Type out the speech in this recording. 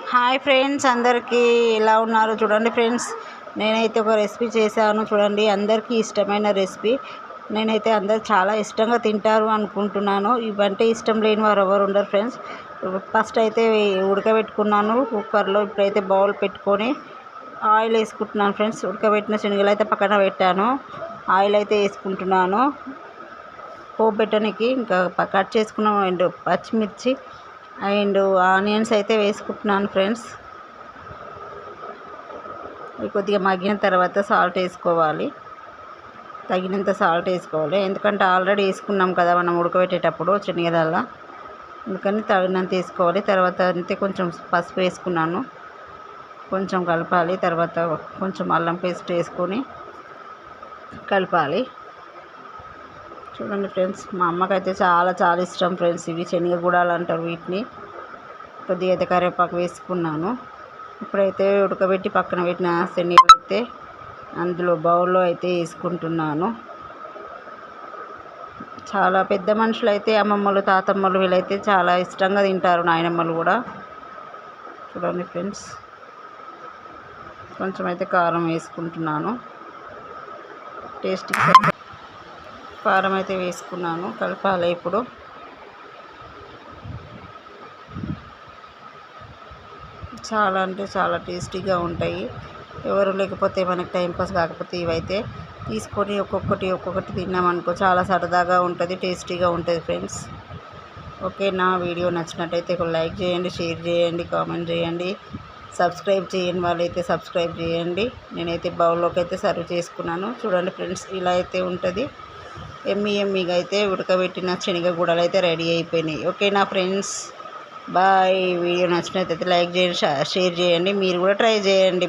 Hi friends, అందరికీ ఎలా ఉన్నారు? చూడండి ఫ్రెండ్స్, నేనైతే ఒక రెసిపీ చేశాను. చూడండి, అందరికీ ఇష్టమైన రెసిపీ. నేనైతే అందరు చాలా ఇష్టంగా తింటారు అనుకుంటున్నాను. ఇవంటే ఇష్టం లేని వారు ఎవరు ఉండరు ఫ్రెండ్స్. ఫస్ట్ అయితే ఉడకబెట్టుకున్నాను కుక్కర్లో. ఇప్పుడైతే బౌల్ పెట్టుకొని ఆయిల్ వేసుకుంటున్నాను ఫ్రెండ్స్. ఉడకబెట్టిన శనగలు అయితే పక్కన పెట్టాను. ఆయిల్ అయితే వేసుకుంటున్నాను పోపు పెట్టడానికి. ఇంకా కట్ చేసుకున్నాం అండ్ పచ్చిమిర్చి అండ్ ఆనియన్స్ అయితే వేసుకుంటున్నాను ఫ్రెండ్స్. ఇవి కొద్దిగా మగ్గిన తర్వాత సాల్ట్ వేసుకోవాలి, తగినంత సాల్ట్ వేసుకోవాలి. ఎందుకంటే ఆల్రెడీ వేసుకున్నాం కదా మనం ఉడకబెట్టేటప్పుడు శనగలల్లా, అందుకని తగినంత వేసుకోవాలి. తర్వాత అంతే కొంచెం పసుపు వేసుకున్నాను, కొంచెం కలపాలి. తర్వాత కొంచెం అల్లం పేస్ట్ వేసుకొని కలపాలి. చూడండి ఫ్రెండ్స్, మా అమ్మకైతే చాలా చాలా ఇష్టం ఫ్రెండ్స్. ఇవి శనగ గుడాలు అంటారు వీటిని. కొద్దిగా అయితే కరివేపాకు వేసుకున్నాను. ఇప్పుడైతే ఉడకబెట్టి పక్కన పెట్టిన శనగలు అయితే అందులో బౌల్లో అయితే వేసుకుంటున్నాను. చాలా పెద్ద మనుషులు అయితే అమ్మమ్మలు తాతమ్మలు వీళ్ళైతే చాలా ఇష్టంగా తింటారు, నాయనమ్మలు కూడా. చూడండి ఫ్రెండ్స్, కొంచెం అయితే కారం వేసుకుంటున్నాను. టేస్ట్కి కారం అయితే వేసుకున్నాను. కలపాలి ఇప్పుడు. చాలా అంటే చాలా టేస్టీగా ఉంటాయి. ఎవరు లేకపోతే మనకి టైంపాస్ కాకపోతే ఇవైతే తీసుకొని ఒక్కొక్కటి తిన్నామనుకో చాలా సరదాగా ఉంటుంది, టేస్టీగా ఉంటుంది ఫ్రెండ్స్. ఓకే, నా వీడియో నచ్చినట్టయితే ఒక లైక్ చేయండి, షేర్ చేయండి, కామెంట్ చేయండి. సబ్స్క్రైబ్ చేయని వాళ్ళైతే సబ్స్క్రైబ్ చేయండి. నేనైతే బౌల్లోకి అయితే సర్వ్ చేసుకున్నాను. చూడండి ఫ్రెండ్స్, ఇలా అయితే ఉంటుంది. ఎమ్మీగా అయితే ఉడకబెట్టిన శనగ గుడలు అయితే రెడీ అయిపోయినాయి. ఓకేనా ఫ్రెండ్స్, బాయ్. వీడియో నచ్చినట్లయితే లైక్ చేయండి, షేర్ చేయండి. మీరు కూడా ట్రై చేయండి.